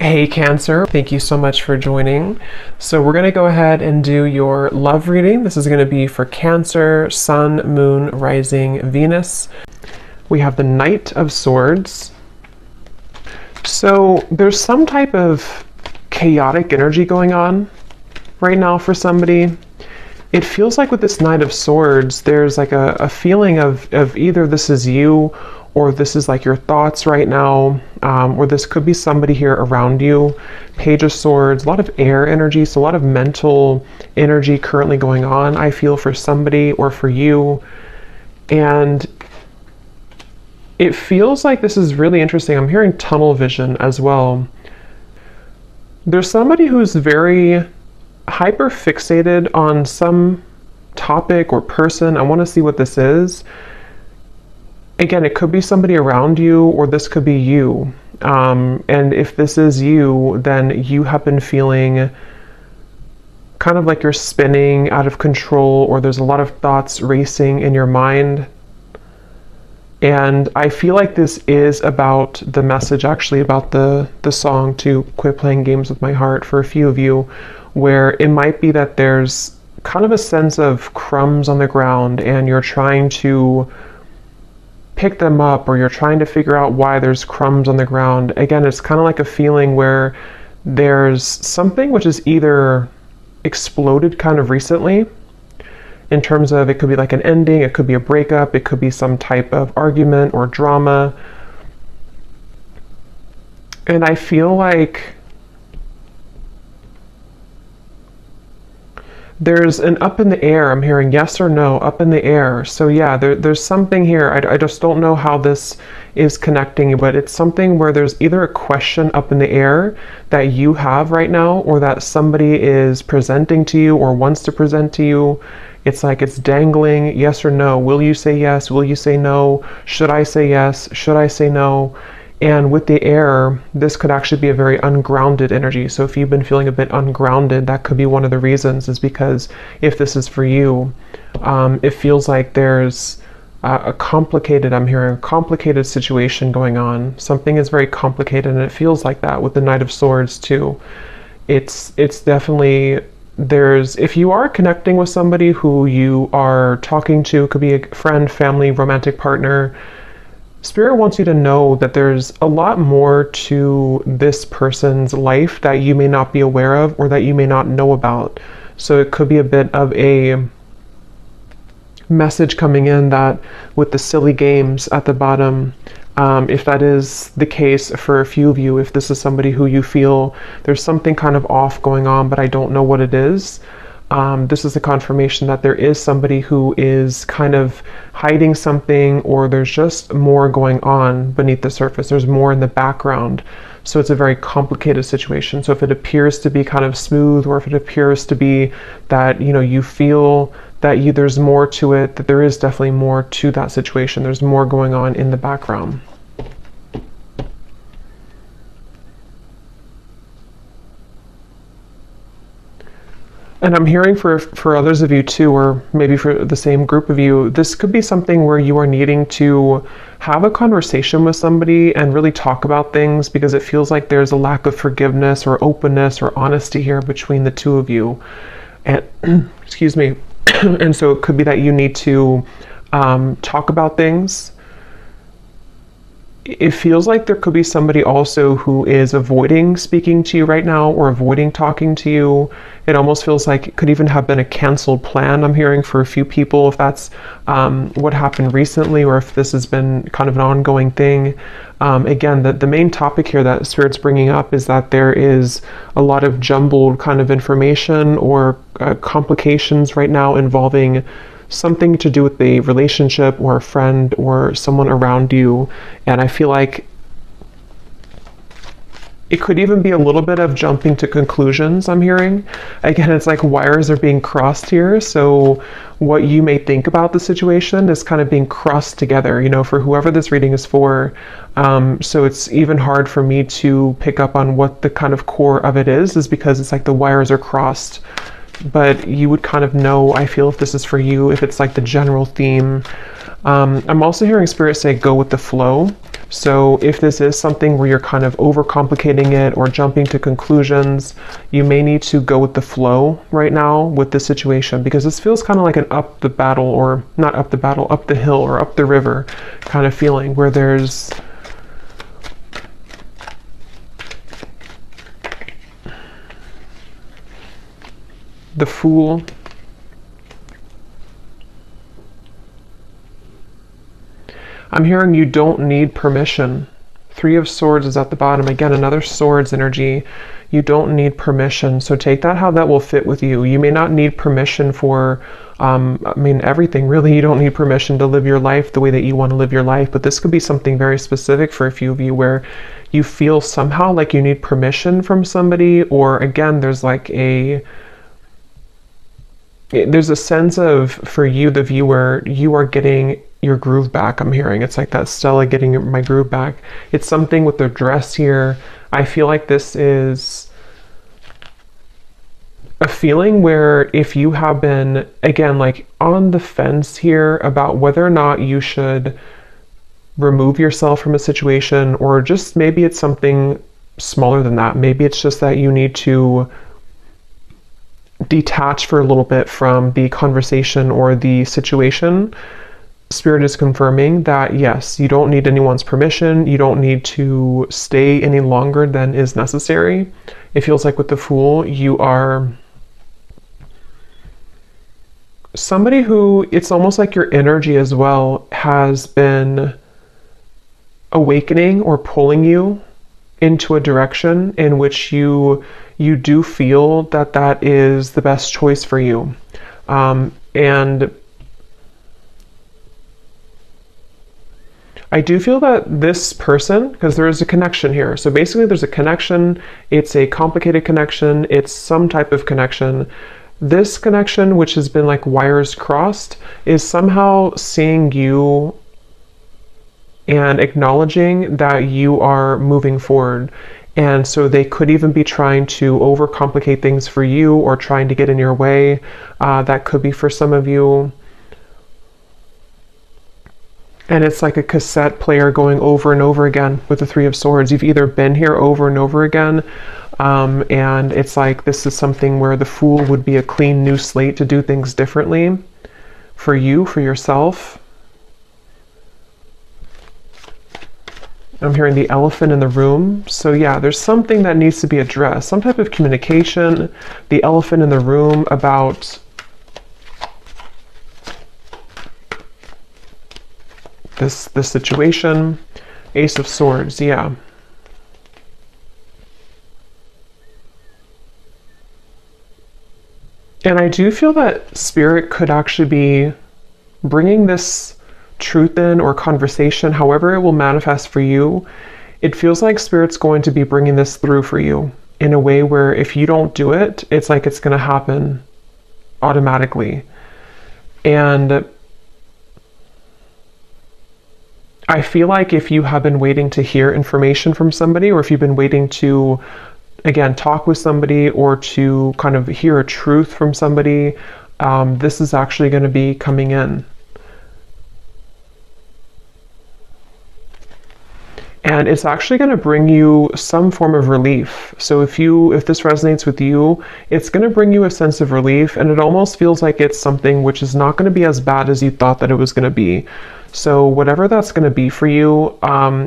Hey Cancer, thank you so much for joining. So we're going to go ahead and do your love reading. This is going to be for Cancer, Sun, Moon, Rising, Venus. We have the Knight of Swords. So there's some type of chaotic energy going on right now for somebody. It feels like with this Knight of Swords, there's like a feeling of either this is you or this is like your thoughts right now, or this could be somebody here around you. Page of Swords, a lot of air energy, so a lot of mental energy currently going on, I feel, for somebody or for you. And it feels like this is really interesting. I'm hearing tunnel vision as well. There's somebody who's very hyper fixated on some topic or person. I want to see what this is. Again, it could be somebody around you, or this could be you. And if this is you, then you have been feeling kind of like you're spinning out of control, or there's a lot of thoughts racing in your mind. And I feel like this is about the message, actually, about the song to Quit Playing Games with My Heart for a few of you, where it might be that there's kind of a sense of crumbs on the ground and you're trying to pick them up, or you're trying to figure out why there's crumbs on the ground. Again, it's kind of like a feeling where there's something which is either exploded kind of recently, in terms of it could be like an ending, it could be a breakup, it could be some type of argument or drama. And I feel like there's an up in the air. I'm hearing yes or no, up in the air. So yeah, there's something here. I just don't know how this is connecting, but it's something where there's either a question up in the air that you have right now, or that somebody is presenting to you or wants to present to you. It's like it's dangling, yes or no. Will you say yes? Will you say no? Should I say yes? Should I say no? And with the air, this could actually be a very ungrounded energy. So if you've been feeling a bit ungrounded, that could be one of the reasons, is because if this is for you, it feels like there's I'm hearing a complicated situation going on. Something is very complicated, and it feels like that with the Knight of Swords too. It's definitely, if you are connecting with somebody who you are talking to, could be a friend, family, romantic partner, Spirit wants you to know that there's a lot more to this person's life that you may not be aware of, or that you may not know about. So it could be a bit of a message coming in that with the silly games at the bottom, if that is the case for a few of you, if this is somebody who you feel there's something kind of off going on, but I don't know what it is, this is a confirmation that there is somebody who is kind of hiding something, or there's just more going on beneath the surface. There's more in the background. So it's a very complicated situation. So if it appears to be kind of smooth, or if it appears to be that, you feel that there's more to it, that there is definitely more to that situation. There's more going on in the background. And I'm hearing for others of you too, or maybe for the same group of you, this could be something where you are needing to have a conversation with somebody and really talk about things, because it feels like there's a lack of forgiveness or openness or honesty here between the two of you. And excuse me. And so it could be that you need to talk about things. It feels like there could be somebody also who is avoiding speaking to you right now, or avoiding talking to you. It almost feels like it could even have been a canceled plan, I'm hearing, for a few people, if that's what happened recently, or if this has been kind of an ongoing thing. Again, the main topic here that Spirit's bringing up is that there is a lot of jumbled kind of information, or complications right now involving something to do with the relationship, or a friend, or someone around you. And I feel like it could even be a little bit of jumping to conclusions, I'm hearing. Again, it's like wires are being crossed here. So what you may think about the situation is kind of being crossed together, for whoever this reading is for. So it's even hard for me to pick up on what the kind of core of it is because it's like the wires are crossed. But you would kind of know, I feel, if this is for you, if it's like the general theme. I'm also hearing Spirit say go with the flow. So if this is something where you're kind of overcomplicating it or jumping to conclusions, you may need to go with the flow right now with this situation, because this feels kind of like an up the battle, or not up the battle, up the hill or up the river kind of feeling, where there's the Fool. I'm hearing you don't need permission. Three of Swords is at the bottom. Again, another Swords energy. You don't need permission. So take that how that will fit with you. You may not need permission for, everything really. You don't need permission to live your life the way that you want to live your life. But this could be something very specific for a few of you, where you feel somehow like you need permission from somebody, or again, there's a sense of, for you, the viewer, you are getting your groove back. I'm hearing it's like that Stella getting my groove back. It's something with the dress here. I feel like this is a feeling where if you have been, again, like on the fence here about whether or not you should remove yourself from a situation, or just maybe it's something smaller than that. Maybe it's just that you need to detach for a little bit from the conversation or the situation. Spirit is confirming that yes, you don't need anyone's permission. You don't need to stay any longer than is necessary. It feels like with the Fool, you are somebody who, it's almost like your energy as well has been awakening or pulling you into a direction in which you do feel that that is the best choice for you. And I do feel that this person, because there is a connection here. So basically there's a connection. It's a complicated connection. It's some type of connection. This connection, which has been like wires crossed, is somehow seeing you and acknowledging that you are moving forward. And so they could even be trying to overcomplicate things for you, or trying to get in your way. That could be for some of you. And it's like a cassette player going over and over again with the Three of Swords. You've either been here over and over again, and it's like this is something where the Fool would be a clean new slate to do things differently for you, for yourself. I'm hearing the elephant in the room. So yeah, there's something that needs to be addressed, some type of communication. The elephant in the room about this situation. Ace of Swords, yeah. And I do feel that Spirit could actually be bringing this truth in, or conversation, however it will manifest for you. It feels like Spirit's going to be bringing this through for you in a way where if you don't do it, it's like it's going to happen automatically. And I feel like if you have been waiting to hear information from somebody, or if you've been waiting to, again, talk with somebody, or to kind of hear a truth from somebody, this is actually going to be coming in. And it's actually going to bring you some form of relief. So if this resonates with you, it's going to bring you a sense of relief, and it almost feels like it's something which is not going to be as bad as you thought that it was going to be. So whatever that's going to be for you,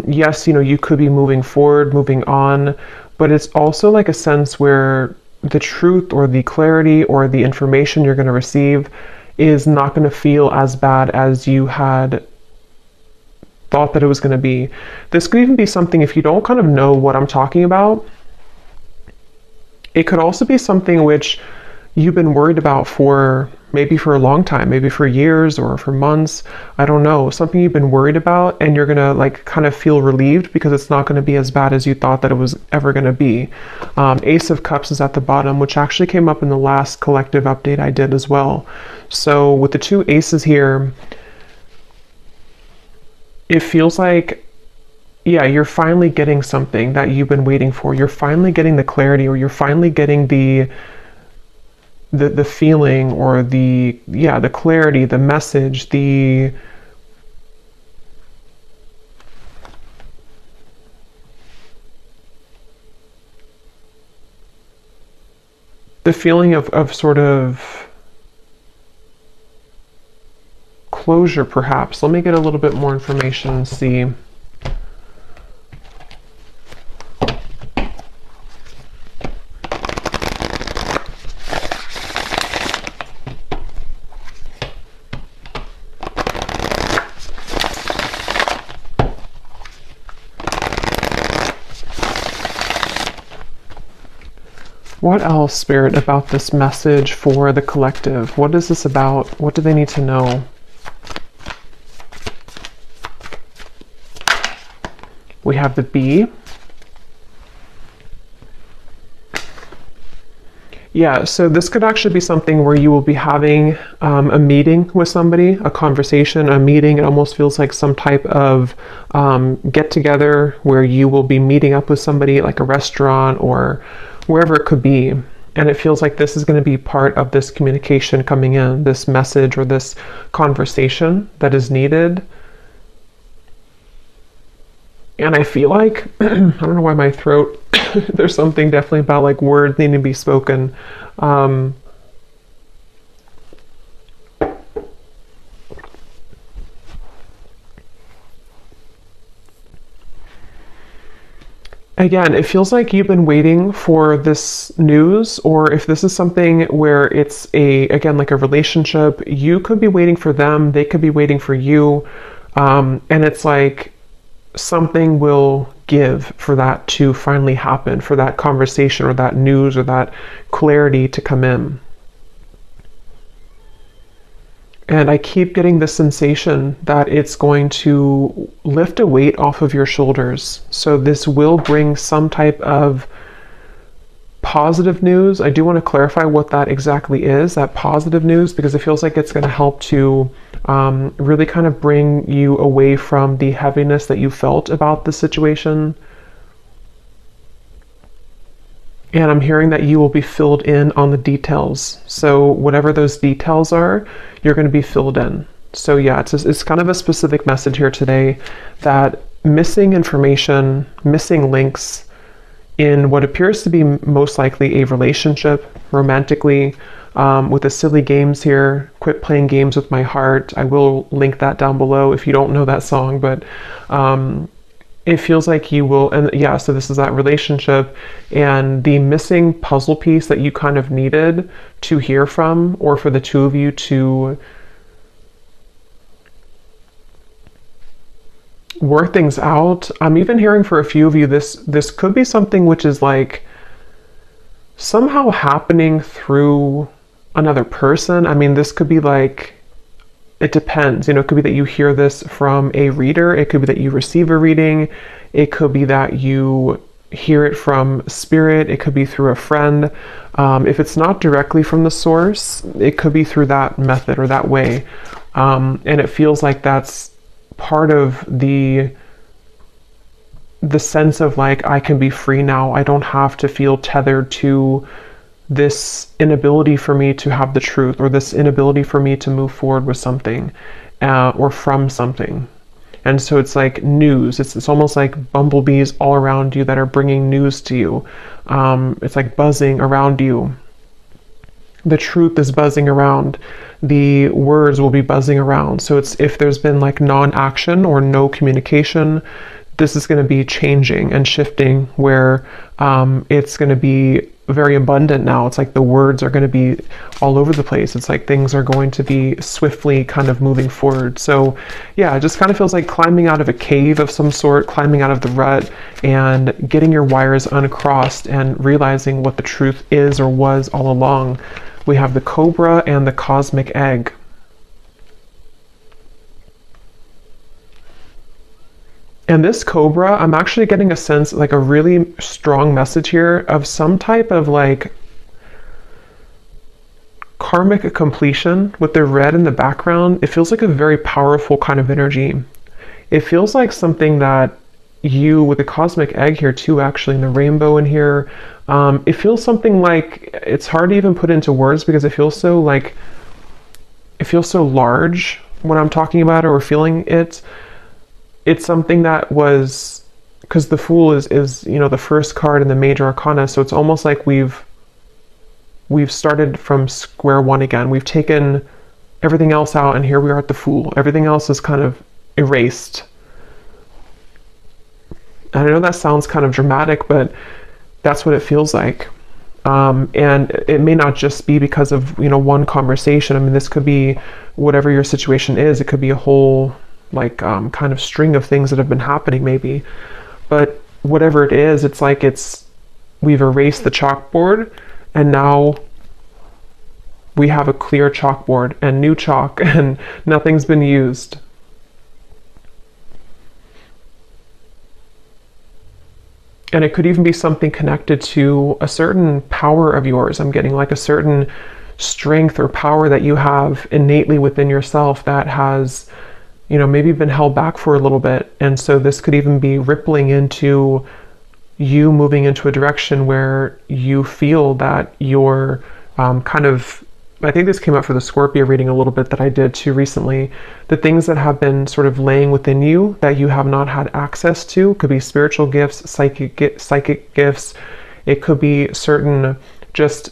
yes, you could be moving forward, moving on, but it's also like a sense where the truth, or the clarity, or the information you're going to receive is not going to feel as bad as you had thought that it was going to be. This could even be something, if you don't kind of know what I'm talking about, it could also be something which you've been worried about for maybe for a long time, maybe for years or for months. I don't know, something you've been worried about, and you're gonna like kind of feel relieved because it's not going to be as bad as you thought that it was ever going to be. Ace of Cups is at the bottom, which actually came up in the last collective update I did as well. So with the two aces here, it feels like, yeah, you're finally getting something that you've been waiting for. You're finally getting the clarity, or you're finally getting the feeling, or the clarity, the message, the the feeling of sort of closure, perhaps. Let me get a little bit more information and see. What else, Spirit, about this message for the collective? What is this about? What do they need to know? We have the bee. Yeah, so this could actually be something where you will be having a meeting with somebody, a conversation, a meeting. It almost feels like some type of get together where you will be meeting up with somebody, like a restaurant or wherever it could be. And it feels like this is going to be part of this communication coming in, this message or this conversation that is needed. And I feel like, I don't know why my throat, there's something definitely about like words needing to be spoken. Again, it feels like you've been waiting for this news, or if this is something where it's again, like a relationship, you could be waiting for them, they could be waiting for you. And it's like something will give for that to finally happen, for that conversation or that news or that clarity to come in. And I keep getting the sensation that it's going to lift a weight off of your shoulders. So this will bring some type of positive news. I do want to clarify what that exactly is, that positive news, because it feels like it's going to help to really kind of bring you away from the heaviness that you felt about the situation. And I'm hearing that you will be filled in on the details. So whatever those details are, you're going to be filled in. So yeah, it's kind of a specific message here today that missing information, missing links in what appears to be most likely a relationship, romantically, with the silly games here. Quit playing games with my heart. I will link that down below if you don't know that song, but it feels like you will, and yeah, so this is that relationship and the missing puzzle piece that you kind of needed to hear from, or for the two of you to work things out. I'm even hearing for a few of you, this could be something which is like somehow happening through another person. I mean, this could be like, it depends, it could be that you hear this from a reader. It could be that you receive a reading. It could be that you hear it from spirit. It could be through a friend. If it's not directly from the source, it could be through that method or that way. And it feels like that's part of the sense of like, I can be free now. I don't have to feel tethered to this inability for me to have the truth, or this inability for me to move forward with something, or from something. And so it's like news. It's almost like bumblebees all around you that are bringing news to you. It's like buzzing around you. The truth is buzzing around. The words will be buzzing around. So it's, if there's been like non-action or no communication, this is going to be changing and shifting, where it's going to be very abundant now. It's like the words are going to be all over the place. It's like things are going to be swiftly kind of moving forward. So yeah, it just kind of feels like climbing out of a cave of some sort, climbing out of the rut and getting your wires uncrossed and realizing what the truth is or was all along. We have the cobra and the cosmic egg. And this cobra, I'm actually getting a sense, like a really strong message here of some type of like karmic completion with the red in the background. It feels like a very powerful kind of energy. It feels like something that you, with the cosmic egg here too, actually, and the rainbow in here, it feels something like, it's hard to even put into words because it feels so like, it feels so large when I'm talking about it or feeling it. It's something that was, because the Fool is the first card in the major arcana, so it's almost like we've we've started from square one again. We've taken everything else out, and here we are at the Fool. Everything else is kind of erased. And I know that sounds kind of dramatic, but that's what it feels like. And it may not just be because of, one conversation. I mean, this could be whatever your situation is. It could be a whole, kind of string of things that have been happening maybe. But whatever it is, it's like we've erased the chalkboard, and now we have a clear chalkboard and new chalk, and nothing's been used. And it could even be something connected to a certain power of yours. I'm getting like a certain strength or power that you have innately within yourself that has, maybe been held back for a little bit. And so this could even be rippling into you moving into a direction where you feel that you're I think this came up for the Scorpio reading a little bit that I did too recently. The things that have been sort of laying within you that you have not had access to could be spiritual gifts, psychic gifts. It could be certain just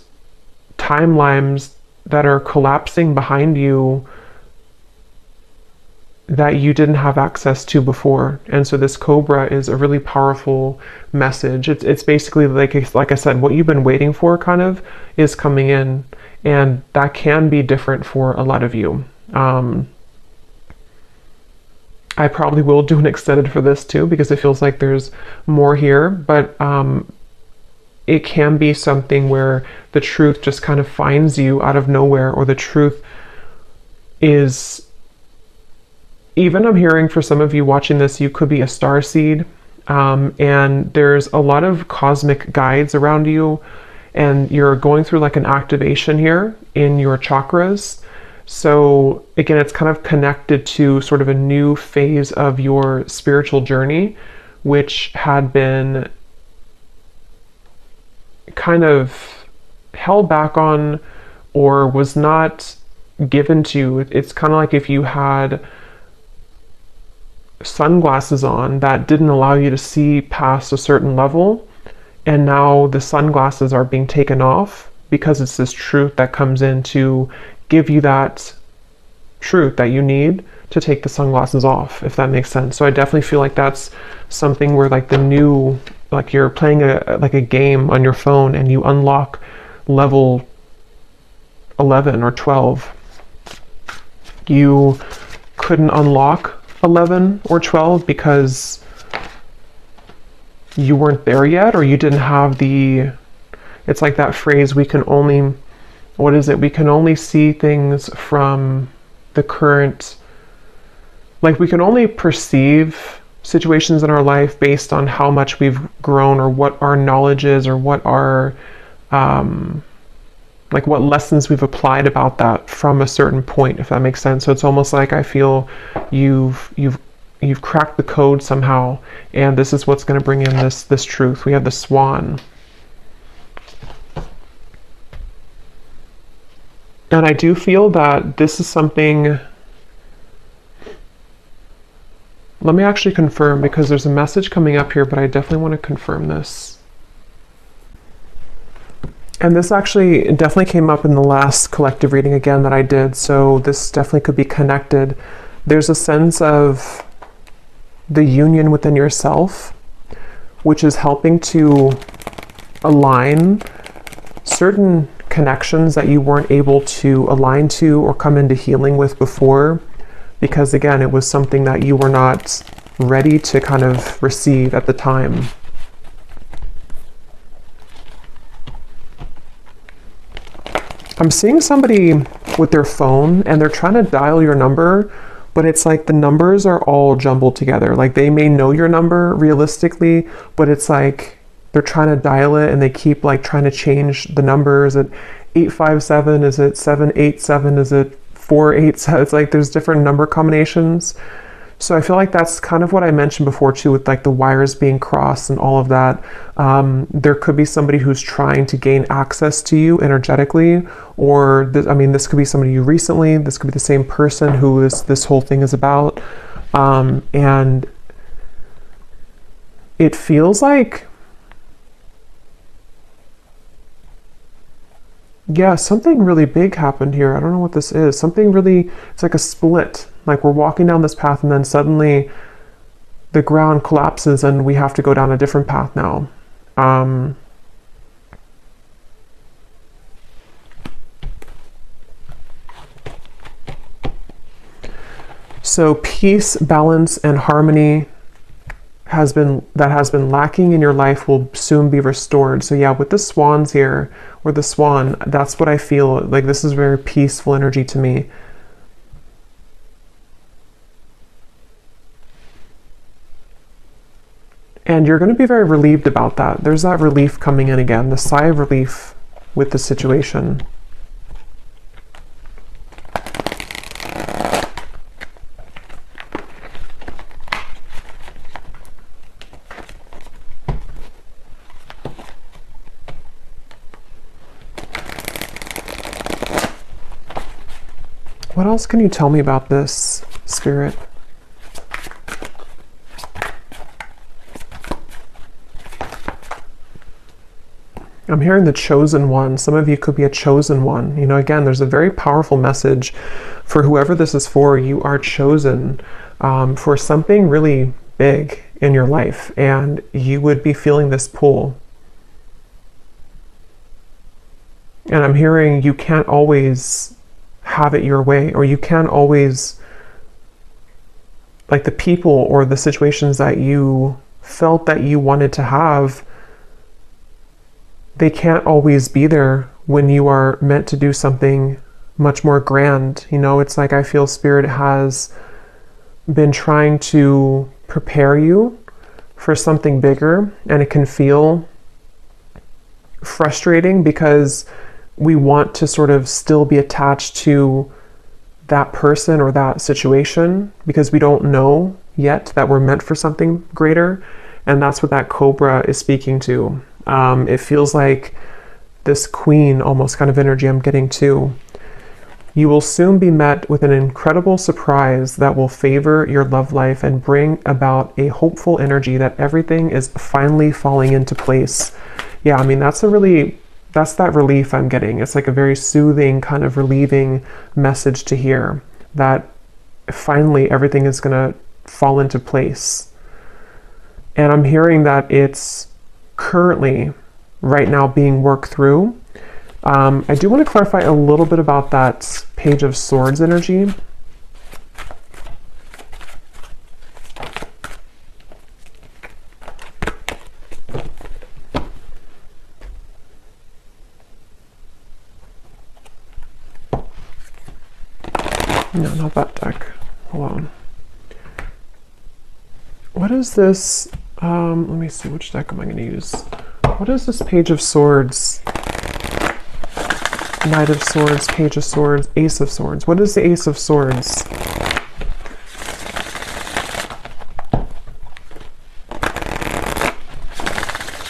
timelines that are collapsing behind you that you didn't have access to before. And so this Cobra is a really powerful message. It's basically like I said, what you've been waiting for kind of is coming in. And that can be different for a lot of you. I probably will do an extended for this too, because it feels like there's more here, but it can be something where the truth just kind of finds you out of nowhere, or the truth is, even I'm hearing for some of you watching this, you could be a starseed, and there's a lot of cosmic guides around you, and you're going through like an activation here in your chakras. So again, it's kind of connected to sort of a new phase of your spiritual journey, which had been kind of held back on or was not given to you. It's kind of like if you had sunglasses on that didn't allow you to see past a certain level, and now the sunglasses are being taken off because it's this truth that comes in to give you that truth that you need to take the sunglasses off, if that makes sense. So I definitely feel like that's something where like the new, like you're playing a game on your phone and you unlock level 11 or 12. You couldn't unlock 11 or 12 because you weren't there yet, or you didn't have it's like that phrase, we can only see things from the current, like we can only perceive situations in our life based on how much we've grown, or what our knowledge is, or what our like what lessons we've applied about that from a certain point, if that makes sense. So it's almost like I feel you've cracked the code somehow, and this is what's going to bring in this truth. We have the Swan. And I do feel that this is something, let me actually confirm, because there's a message coming up here, but I definitely want to confirm this. And this actually definitely came up in the last collective reading again that I did, so this definitely could be connected. There's a sense of the union within yourself, which is helping to align certain connections that you weren't able to align to or come into healing with before, because again, it was something that you were not ready to kind of receive at the time. I'm seeing somebody with their phone and they're trying to dial your number, but it's like the numbers are all jumbled together. Like they may know your number realistically, but it's like they're trying to dial it and they keep like trying to change the numbers. Is it 857? Is it 787? Is it 487? It's like there's different number combinations. So I feel like that's kind of what I mentioned before too, with like the wires being crossed and all of that. There could be somebody who's trying to gain access to you energetically, or this could be somebody you recently, this could be the same person who this whole thing is about. And it feels like Yeah, something really big happened here. I don't know what this is. Something really, it's like a split. Like we're walking down this path and then suddenly the ground collapses and we have to go down a different path now. So peace, balance, and harmony has been lacking in your life will soon be restored. So yeah, with the swans here, or the swan, that's what I feel. Like this is very peaceful energy to me. And you're going to be very relieved about that. There's that relief coming in again, the sigh of relief with the situation. What else can you tell me about this, Spirit? I'm hearing the chosen one. Some of you could be a chosen one. You know, again, there's a very powerful message for whoever this is for. You are chosen for something really big in your life, and you would be feeling this pull. And I'm hearing you can't always have it your way, or you can't always, like the people or the situations that you felt that you wanted to have, they can't always be there when you are meant to do something much more grand. You know, it's like I feel Spirit has been trying to prepare you for something bigger, and it can feel frustrating because we want to sort of still be attached to that person or that situation because we don't know yet that we're meant for something greater. And that's what that cobra is speaking to. It feels like this queen almost kind of energy I'm getting too. You will soon be met with an incredible surprise that will favor your love life and bring about a hopeful energy that everything is finally falling into place. Yeah, I mean, that's that relief I'm getting. It's like a very soothing, kind of relieving message to hear that finally everything is going to fall into place. And I'm hearing that it's currently, right now, being worked through. I do want to clarify a little bit about that Page of Swords energy. No, not that deck. Hold on. What is this? Let me see, which deck am I going to use? What is this Page of Swords? Knight of Swords, Page of Swords, Ace of Swords. What is the Ace of Swords?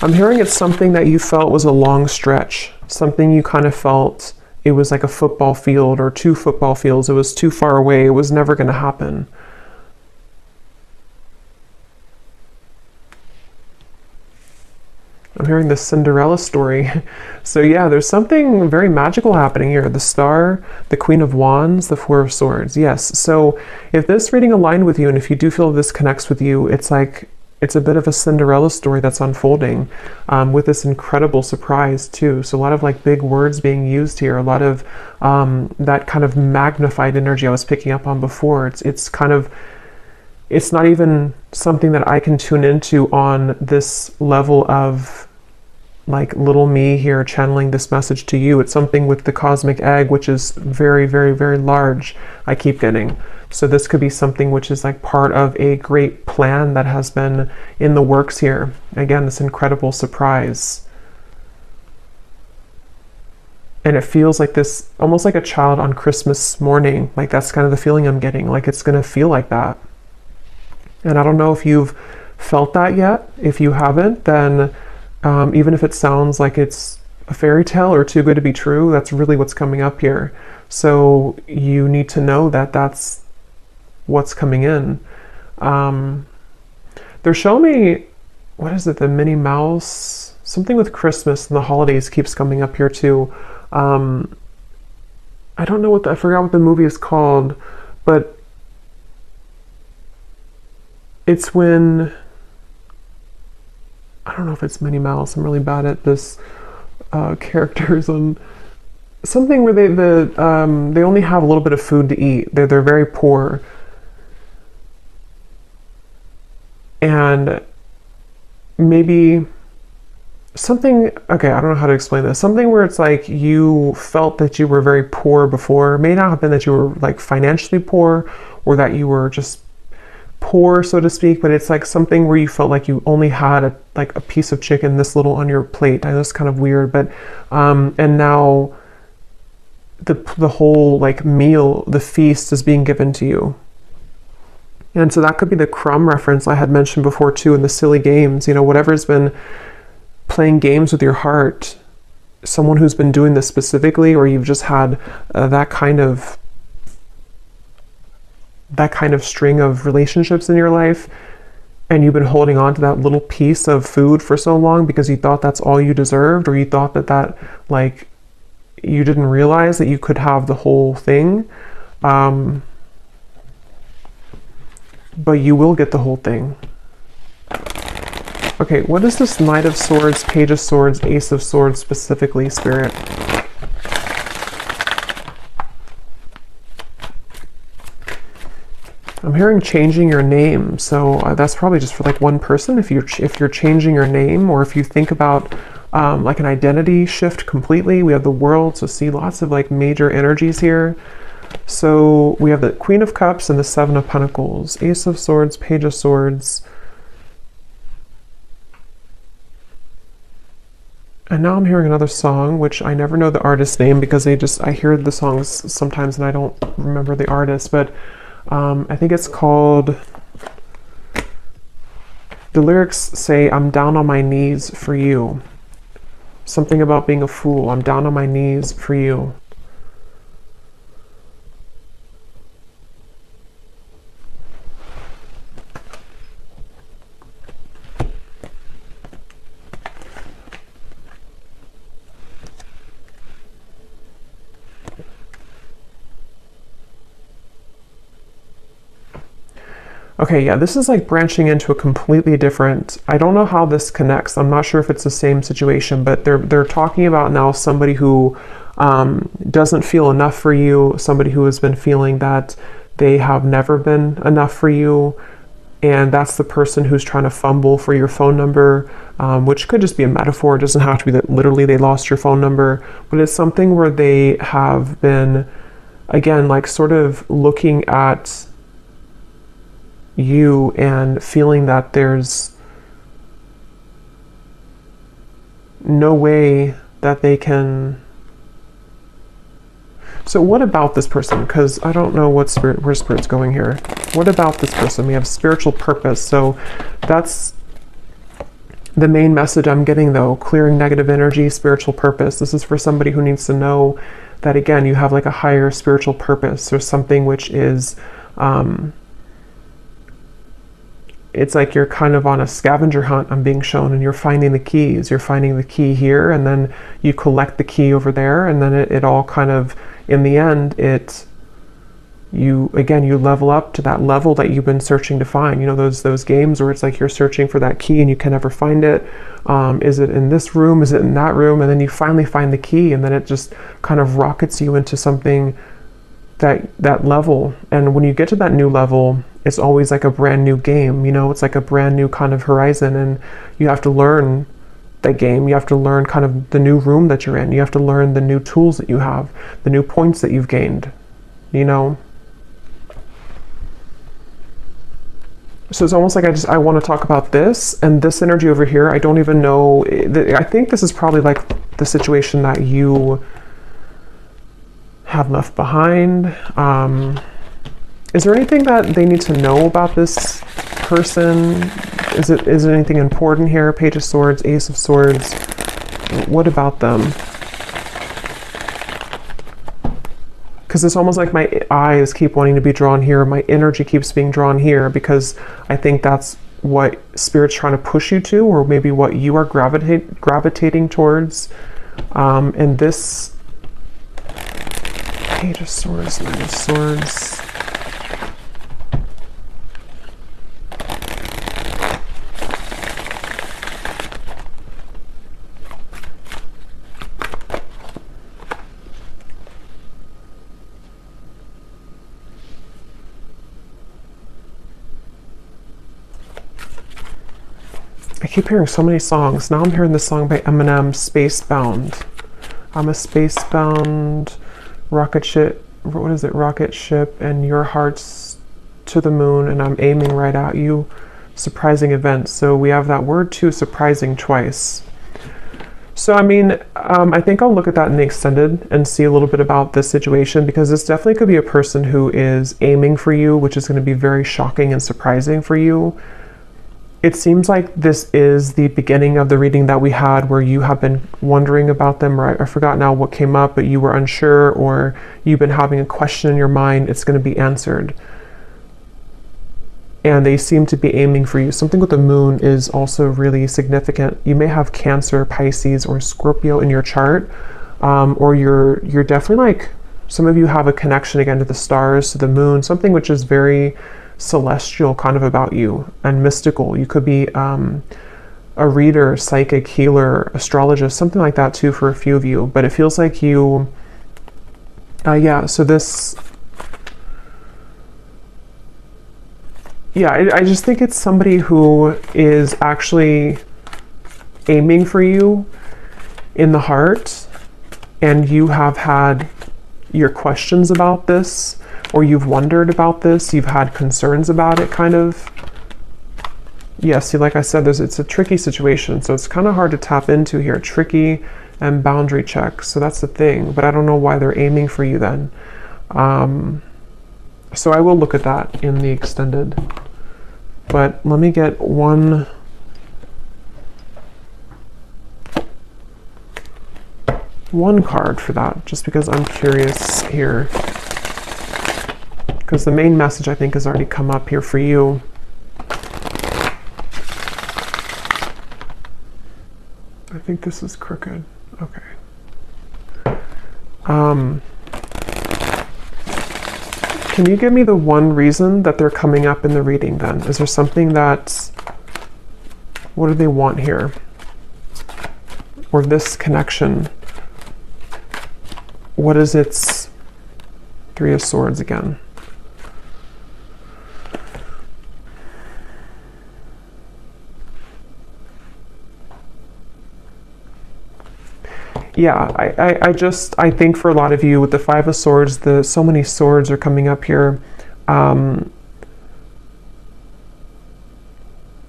I'm hearing it's something that you felt was a long stretch. Something you kind of felt it was like a football field or 2 football fields. It was too far away. It was never going to happen. I'm hearing the Cinderella story. So yeah, there's something very magical happening here. The Star, the Queen of Wands, the Four of Swords. Yes. So if this reading aligned with you, and if you do feel this connects with you, it's like it's a bit of a Cinderella story that's unfolding with this incredible surprise too. So a lot of like big words being used here, a lot of that kind of magnified energy I was picking up on before. It's kind of, it's not even something that I can tune into on this level of like little me here channeling this message to you. It's something with the cosmic egg, which is very, very, very large, I keep getting. So this could be something which is like part of a great plan that has been in the works here. Again, this incredible surprise. And it feels like this, almost like a child on Christmas morning. Like that's kind of the feeling I'm getting. Like it's going to feel like that. And I don't know if you've felt that yet. If you haven't, then even if it sounds like it's a fairy tale or too good to be true, that's really what's coming up here. So you need to know that that's what's coming in. They're showing me, what is it, the Minnie Mouse? Something with Christmas and the holidays keeps coming up here too. I don't know I forgot what the movie is called, but it's when, I don't know if it's Minnie Mouse. I'm really bad at this characters on something where they only have a little bit of food to eat. They're very poor, and maybe something, okay, I don't know how to explain this. Something where it's like you felt that you were very poor before. It may not have been that you were like financially poor or that you were just poor, so to speak, but it's like something where you felt like you only had a piece of chicken this little on your plate. I know it's kind of weird, but and now the whole like meal, the feast is being given to you. And so that could be the crumb reference I had mentioned before too, in the silly games, you know, whatever's been playing games with your heart, someone who's been doing this specifically, or you've just had that kind of string of relationships in your life, and you've been holding on to that little piece of food for so long because you thought that's all you deserved, or you thought that like you didn't realize that you could have the whole thing, but you will get the whole thing. Okay, what is this Knight of Swords, Page of Swords, Ace of Swords specifically, Spirit? I'm hearing changing your name, so that's probably just for like one person. If you're changing your name, or if you think about like an identity shift completely. We have the World, so see lots of like major energies here. So we have the Queen of Cups and the Seven of Pentacles, Ace of Swords, Page of Swords. And now I'm hearing another song, which I never know the artist's name because I hear the songs sometimes and I don't remember the artist, but I think it's called, the lyrics say, I'm down on my knees for you. Something about being a fool. I'm down on my knees for you. Okay, yeah, this is like branching into a completely different, I don't know how this connects. I'm not sure if it's the same situation, but they're talking about now somebody who doesn't feel enough for you, somebody who has been feeling that they have never been enough for you, and that's the person who's trying to fumble for your phone number, which could just be a metaphor. It doesn't have to be that literally they lost your phone number, but it's something where they have been, again, like sort of looking at you and feeling that there's no way that they can. So what about this person? Because I don't know where Spirit's going here. What about this person? We have spiritual purpose. So that's the main message I'm getting though. Clearing negative energy, spiritual purpose. This is for somebody who needs to know that, again, you have like a higher spiritual purpose or something which is it's like you're kind of on a scavenger hunt, I'm being shown, and you're finding the keys. You're finding the key here, and then you collect the key over there, and then it all kind of, in the end, you level up to that level that you've been searching to find. You know, those games where it's like you're searching for that key and you can never find it. Is it in this room? Is it in that room? And then you finally find the key, and then it just kind of rockets you into something, that level. And when you get to that new level, it's always like a brand new game, you know, it's like a brand new kind of horizon, and you have to learn that game. You have to learn kind of the new room that you're in. You have to learn the new tools that you have, the new points that you've gained, you know. So it's almost like I want to talk about this, and this energy over here, I don't even know. I think this is probably like the situation that you have left behind. Is there anything that they need to know about this person? Is it anything important here? Page of Swords, Ace of Swords. What about them? Because it's almost like my eyes keep wanting to be drawn here. My energy keeps being drawn here because I think that's what Spirit's trying to push you to, or maybe what you are gravitating towards. And this Page of Swords, Knight of Swords. I keep hearing so many songs. Now I'm hearing the song by Eminem, Spacebound. I'm a spacebound rocket ship. What is it? Rocket ship, and your heart's to the moon, and I'm aiming right at you. Surprising event. So we have that word too, surprising, twice. So I mean, I think I'll look at that in the extended and see a little bit about this situation, because this definitely could be a person who is aiming for you, which is going to be very shocking and surprising for you. It seems like this is the beginning of the reading that we had where you have been wondering about them, or I forgot now what came up, but you were unsure, or you've been having a question in your mind. It's going to be answered. And they seem to be aiming for you. Something with the moon is also really significant. You may have Cancer, Pisces, or Scorpio in your chart, or you're definitely like, some of you have a connection again to the stars, to the moon, something which is very celestial kind of about you and mystical. You could be a reader, psychic, healer, astrologist, something like that too for a few of you. But it feels like you, so this, I just think it's somebody who is actually aiming for you in the heart, and you have had your questions about this, or you've wondered about this, you've had concerns about it, kind of. Yeah, see, like I said, it's a tricky situation, so it's kind of hard to tap into here. Tricky and boundary check, so that's the thing, but I don't know why they're aiming for you then. So I will look at that in the extended. But let me get one card for that, just because I'm curious here. Because the main message, I think, has already come up here for you. I think this is crooked. Okay. Can you give me the one reason that they're coming up in the reading then? Is there something that, what do they want here? Or this connection? What is its Three of Swords again? Yeah, I think for a lot of you with the Five of Swords, so many swords are coming up here.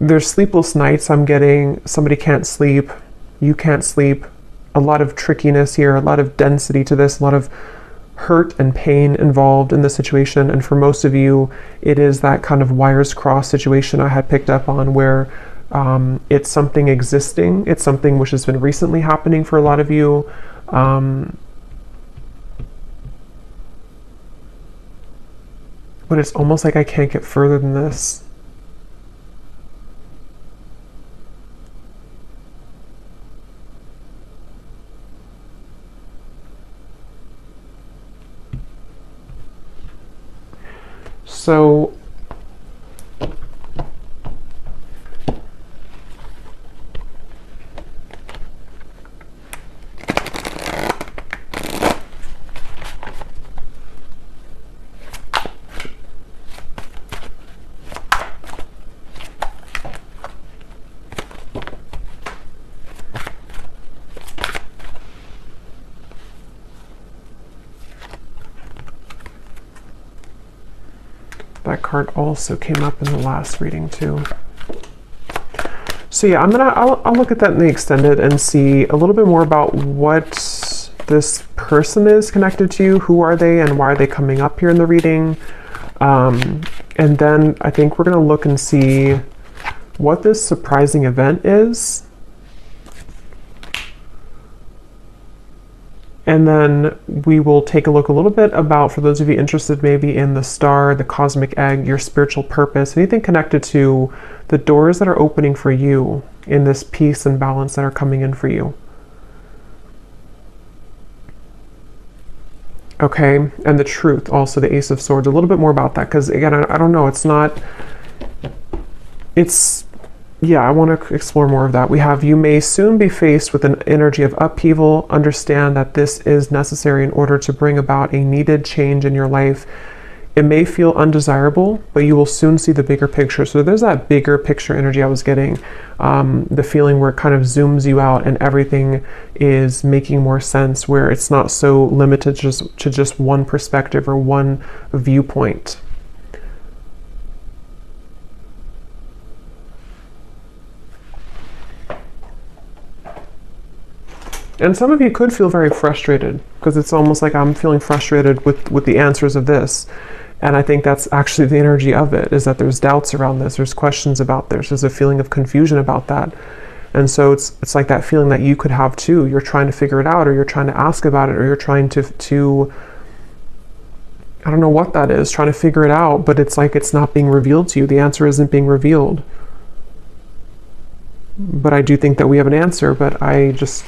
There's sleepless nights. I'm getting somebody can't sleep, you can't sleep. A lot of trickiness here, a lot of density to this, a lot of hurt and pain involved in the situation. And for most of you, it is that kind of wires crossed situation I had picked up on, where it's something existing. It's something which has been recently happening for a lot of you. But it's almost like I can't get further than this. So that card also came up in the last reading too. So yeah, I'll look at that in the extended and see a little bit more about what this person is connected to, who are they, and why are they coming up here in the reading. And then I think we're gonna look and see what this surprising event is. And then we will take a look a little bit about, for those of you interested maybe in the star, the cosmic egg, your spiritual purpose, anything connected to the doors that are opening for you in this peace and balance that are coming in for you. Okay, and the truth, also the Ace of Swords. A little bit more about that, because again, I don't know, yeah, I want to explore more of that. We have, you may soon be faced with an energy of upheaval. Understand that this is necessary in order to bring about a needed change in your life. It may feel undesirable, but you will soon see the bigger picture. So there's that bigger picture energy I was getting, the feeling where it kind of zooms you out and everything is making more sense, where it's not so limited to just one perspective or one viewpoint. And some of you could feel very frustrated, because it's almost like I'm feeling frustrated with the answers of this. And I think that's actually the energy of it, is that there's doubts around this, there's questions about this, there's a feeling of confusion about that. And so it's like that feeling that you could have too. You're trying to figure it out, or you're trying to ask about it, or you're trying to I don't know what that is, trying to figure it out, but it's like it's not being revealed to you. The answer isn't being revealed. But I do think that we have an answer, but let's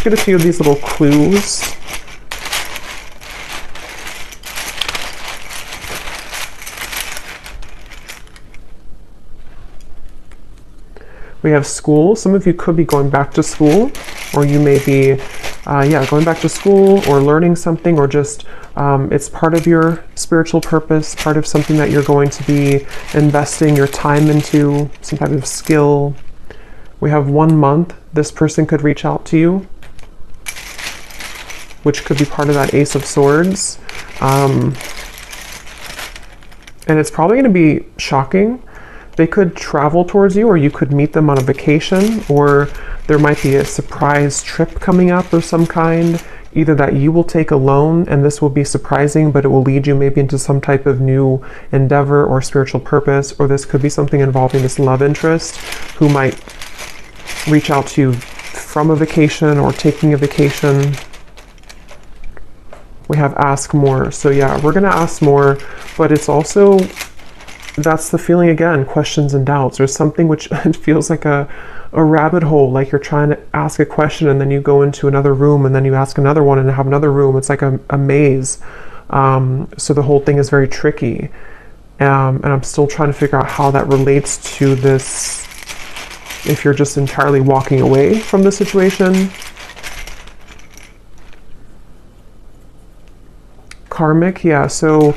get a few of these little clues. We have school. Some of you could be going back to school, or you may be, going back to school or learning something, or just it's part of your spiritual purpose, part of something that you're going to be investing your time into, some type of skill. We have 1 month. This person could reach out to you, which could be part of that Ace of Swords. And it's probably going to be shocking. They could travel towards you, or you could meet them on a vacation, or there might be a surprise trip coming up of some kind, either that you will take alone, and this will be surprising, but it will lead you maybe into some type of new endeavor or spiritual purpose, or this could be something involving this love interest who might reach out to you from a vacation or taking a vacation. We have ask more. So yeah, we're going to ask more, but it's also, that's the feeling again, questions and doubts. There's something which it feels like a rabbit hole, like you're trying to ask a question and then you go into another room and then you ask another one and have another room. It's like a maze. So the whole thing is very tricky. And I'm still trying to figure out how that relates to this, if you're just entirely walking away from the situation. Karmic, yeah, so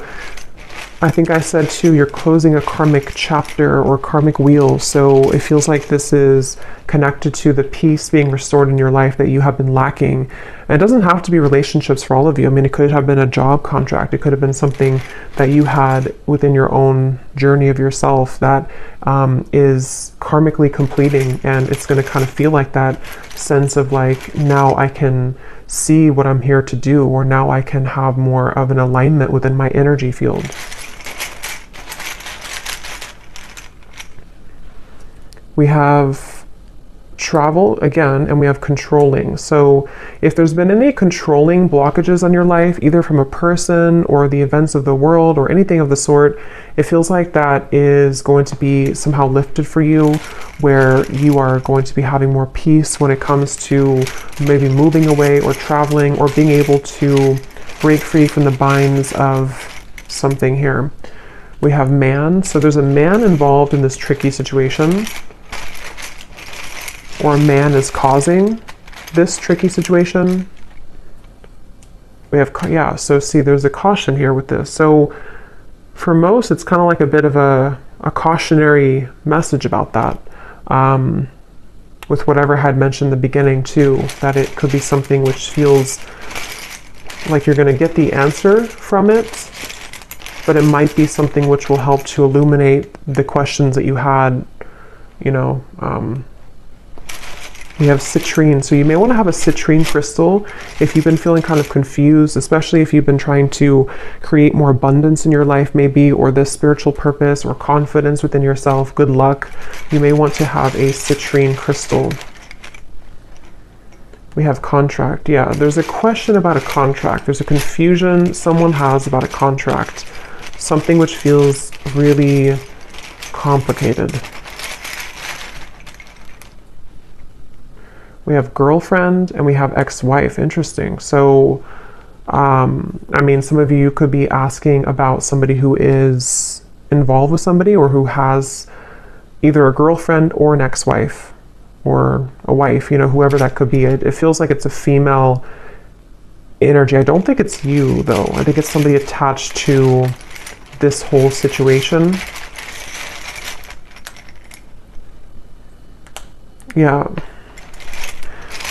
I think I said too, you're closing a karmic chapter or karmic wheel. So it feels like this is connected to the peace being restored in your life that you have been lacking. And it doesn't have to be relationships for all of you. I mean, it could have been a job contract. It could have been something that you had within your own journey of yourself that is karmically completing. And it's going to kind of feel like that sense of like, now I can see what I'm here to do, or now I can have more of an alignment within my energy field. We have travel again, and we have controlling. So if there's been any controlling blockages on your life, either from a person or the events of the world or anything of the sort, it feels like that is going to be somehow lifted for you, where you are going to be having more peace when it comes to maybe moving away or traveling or being able to break free from the binds of something here. We have man. So there's a man involved in this tricky situation, or a man is causing this tricky situation. We have, yeah, so see, there's a caution here with this. So for most, it's kind of like a bit of a cautionary message about that. With whatever I had mentioned in the beginning too, that it could be something which feels like you're going to get the answer from it, but it might be something which will help to illuminate the questions that you had, you know. We have citrine, so you may want to have a citrine crystal if you've been feeling kind of confused, especially if you've been trying to create more abundance in your life maybe, or this spiritual purpose or confidence within yourself, good luck. You may want to have a citrine crystal. We have contract. Yeah, there's a question about a contract. There's a confusion someone has about a contract, something which feels really complicated. We have girlfriend and we have ex-wife. Interesting. So I mean, some of you could be asking about somebody who is involved with somebody or who has either a girlfriend or an ex-wife or a wife, you know, whoever that could be. It feels like it's a female energy. I don't think it's you, though. I think it's somebody attached to this whole situation. Yeah.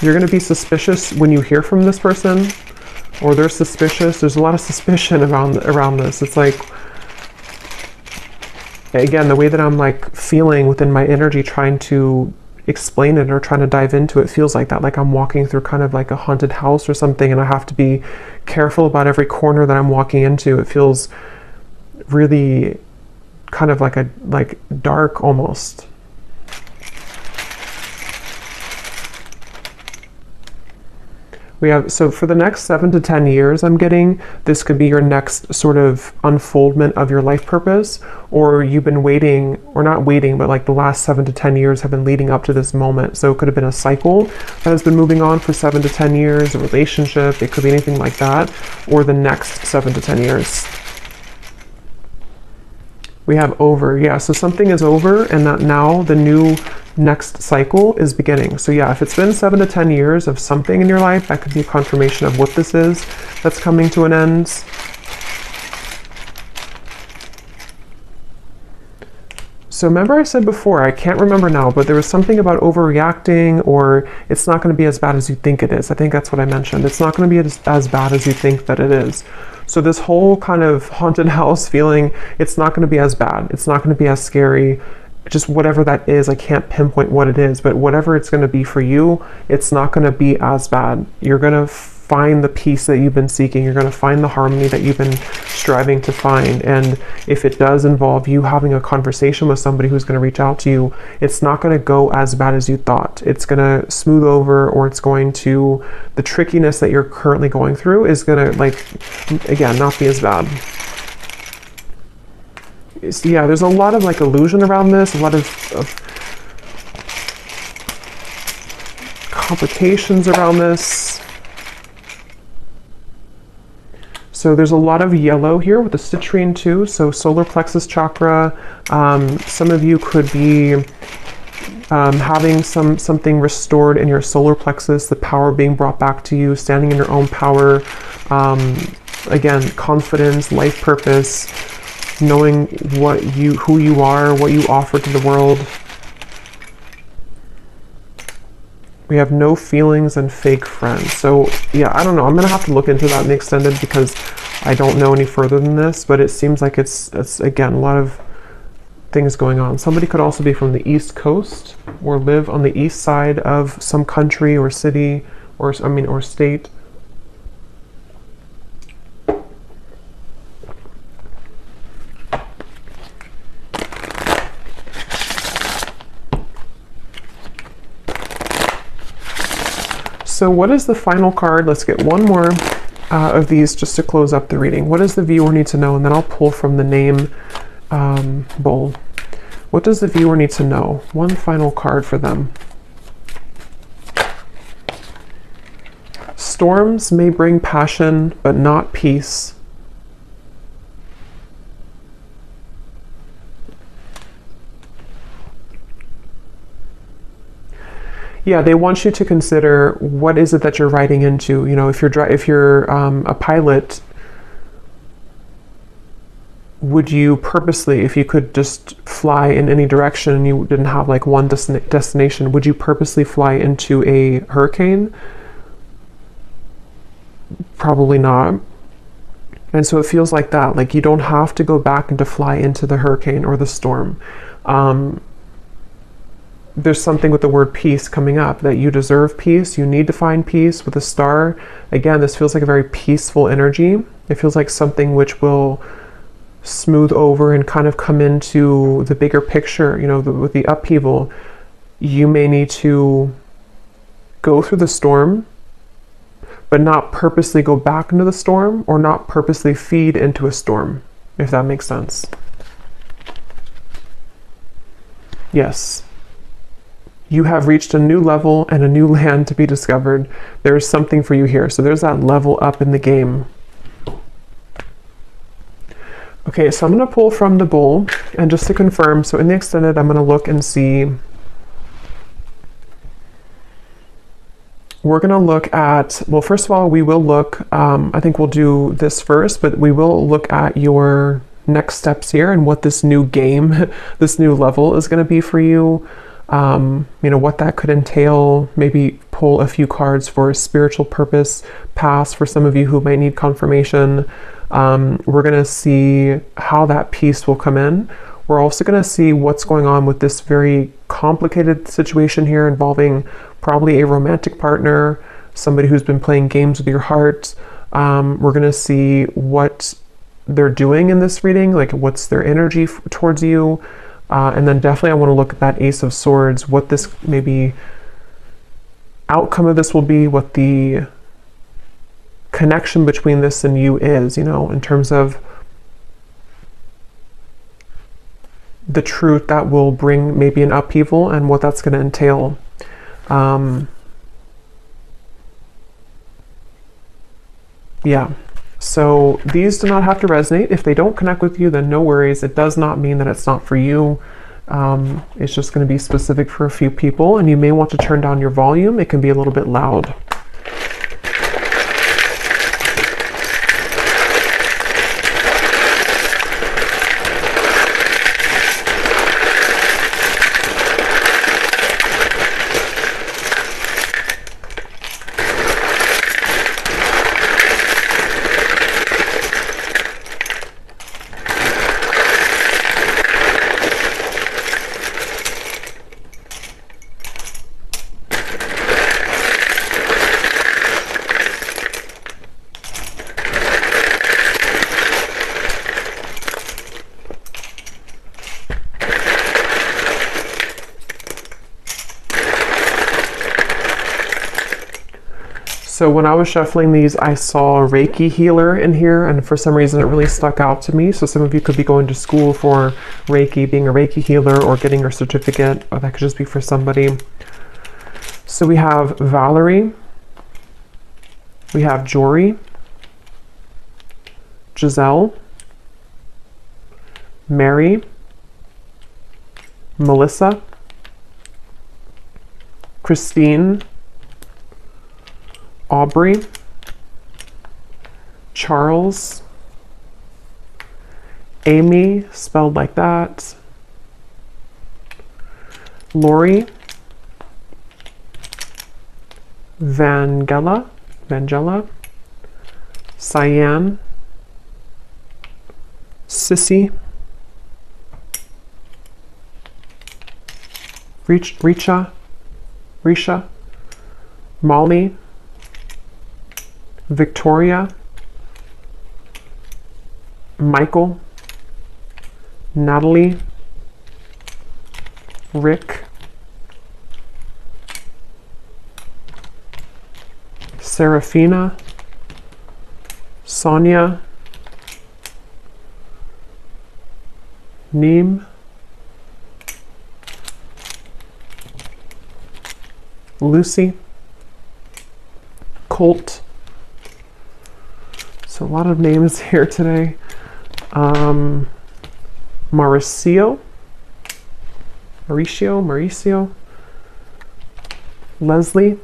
You're going to be suspicious when you hear from this person, or they're suspicious. There's a lot of suspicion around this. It's like, again, the way that I'm like feeling within my energy, trying to explain it or trying to dive into it, feels like that. Like I'm walking through kind of like a haunted house or something, and I have to be careful about every corner that I'm walking into. It feels really kind of like dark almost. We have, so for the next 7 to 10 years, I'm getting, this could be your next sort of unfoldment of your life purpose, or you've been waiting, or not waiting, but like the last 7 to 10 years have been leading up to this moment. So it could have been a cycle that has been moving on for 7 to 10 years, a relationship, it could be anything like that, or the next 7 to 10 years. We have over, yeah, so something is over and that now the new next cycle is beginning. So yeah, if it's been 7 to 10 years of something in your life, that could be a confirmation of what this is that's coming to an end. So remember I said before, I can't remember now, but there was something about overreacting, or it's not going to be as bad as you think it is. I think that's what I mentioned. It's not going to be as bad as you think that it is. So this whole kind of haunted house feeling, it's not going to be as bad. It's not going to be as scary. Just whatever that is, I can't pinpoint what it is, but whatever it's going to be for you, it's not going to be as bad. You're going to find the peace that you've been seeking. You're going to find the harmony that you've been striving to find. And if it does involve you having a conversation with somebody who's going to reach out to you, it's not going to go as bad as you thought. It's going to smooth over, or it's going to, the trickiness that you're currently going through is going to, like, again, not be as bad. So yeah, there's a lot of like illusion around this, a lot of complications around this. So there's a lot of yellow here with the citrine too. So solar plexus chakra. Some of you could be having something restored in your solar plexus, the power being brought back to you, standing in your own power. Again, confidence, life purpose, knowing who you are, what you offer to the world. We have no feelings and fake friends. So yeah, I don't know. I'm gonna have to look into that in the extended because I don't know any further than this, but it seems like it's again, a lot of things going on. Somebody could also be from the East Coast or live on the east side of some country or city or state. So what is the final card? Let's get one more of these just to close up the reading. What does the viewer need to know? And then I'll pull from the name bowl. What does the viewer need to know? One final card for them. Storms may bring passion, but not peace. Yeah, they want you to consider what is it that you're riding into. You know, if you're a pilot, would you purposely, if you could just fly in any direction and you didn't have like one destination, would you purposely fly into a hurricane? Probably not. And so it feels like that. Like you don't have to go back and to fly into the hurricane or the storm. There's something with the word peace coming up, that you deserve peace. You need to find peace with a star. Again, this feels like a very peaceful energy. It feels like something which will smooth over and kind of come into the bigger picture, you know, with the upheaval. You may need to go through the storm, but not purposely go back into the storm or not purposely feed into a storm, if that makes sense. Yes. You have reached a new level and a new land to be discovered. There's something for you here. So there's that level up in the game. Okay, so I'm going to pull from the bowl, and just to confirm, so in the extended, I'm going to look and see. We're going to look at, well, first of all, we will look, I think we'll do this first, but we will look at your next steps here and what this new game, this new level is going to be for you. You know, what that could entail, maybe pull a few cards for spiritual purpose pass for some of you who might need confirmation. We're going to see how that piece will come in. We're also going to see what's going on with this very complicated situation here involving probably a romantic partner, somebody who's been playing games with your heart. We're going to see what they're doing in this reading, like what's their energy towards you. And then definitely I want to look at that Ace of Swords, what this maybe outcome of this will be, what the connection between this and you is, you know, in terms of the truth that will bring maybe an upheaval and what that's going to entail. Yeah. So these do not have to resonate. If they don't connect with you, then no worries. It does not mean that it's not for you. It's just going to be specific for a few people, and you may want to turn down your volume. It can be a little bit loud. So when I was shuffling these, I saw a Reiki healer in here, and for some reason it really stuck out to me. So some of you could be going to school for Reiki, being a Reiki healer, or getting your certificate, or that could just be for somebody. So we have Valerie, we have Jory, Giselle, Mary, Melissa, Christine, Aubrey, Charles, Amy, spelled like that, Lori, Vangela, Cyan, Sissy, Risha, Molly, Victoria, Michael, Natalie, Rick, Serafina, Sonia, Neem, Lucy, Colt. So a lot of names here today. Mauricio, Leslie,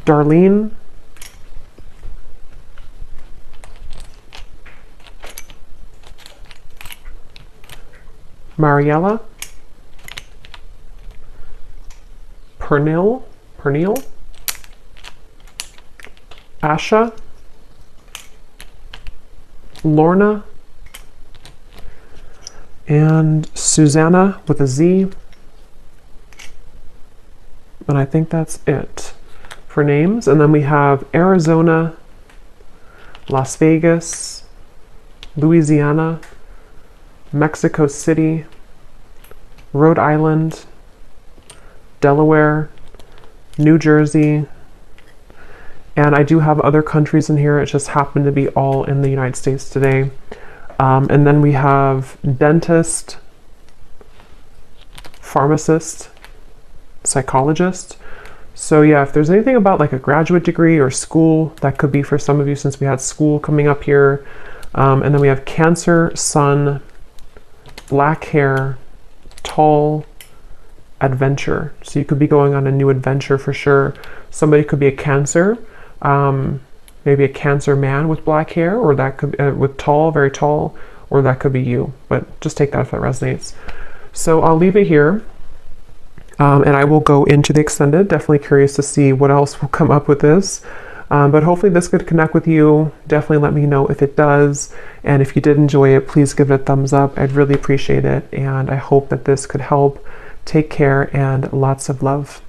Darlene, Mariella, Pernil, Asha, Lorna, and Susanna with a Z. And I think that's it for names. And then we have Arizona, Las Vegas, Louisiana, Mexico City, Rhode Island, Delaware, New Jersey, and I do have other countries in here. It just happened to be all in the United States today. And then we have dentist, pharmacist, psychologist. So yeah, if there's anything about like a graduate degree or school, that could be for some of you since we had school coming up here. And then we have Cancer, Sun, black hair, tall, adventure. So you could be going on a new adventure for sure. Somebody could be a Cancer, maybe a Cancer man with black hair, or that could be with tall, very tall, or that could be you. But just take that if that resonates. So I'll leave it here. And I will go into the extended. Definitely curious to see what else will come up with this. But hopefully this could connect with you. Definitely let me know if it does. And if you did enjoy it, please give it a thumbs up. I'd really appreciate it. And I hope that this could help. Take care and lots of love.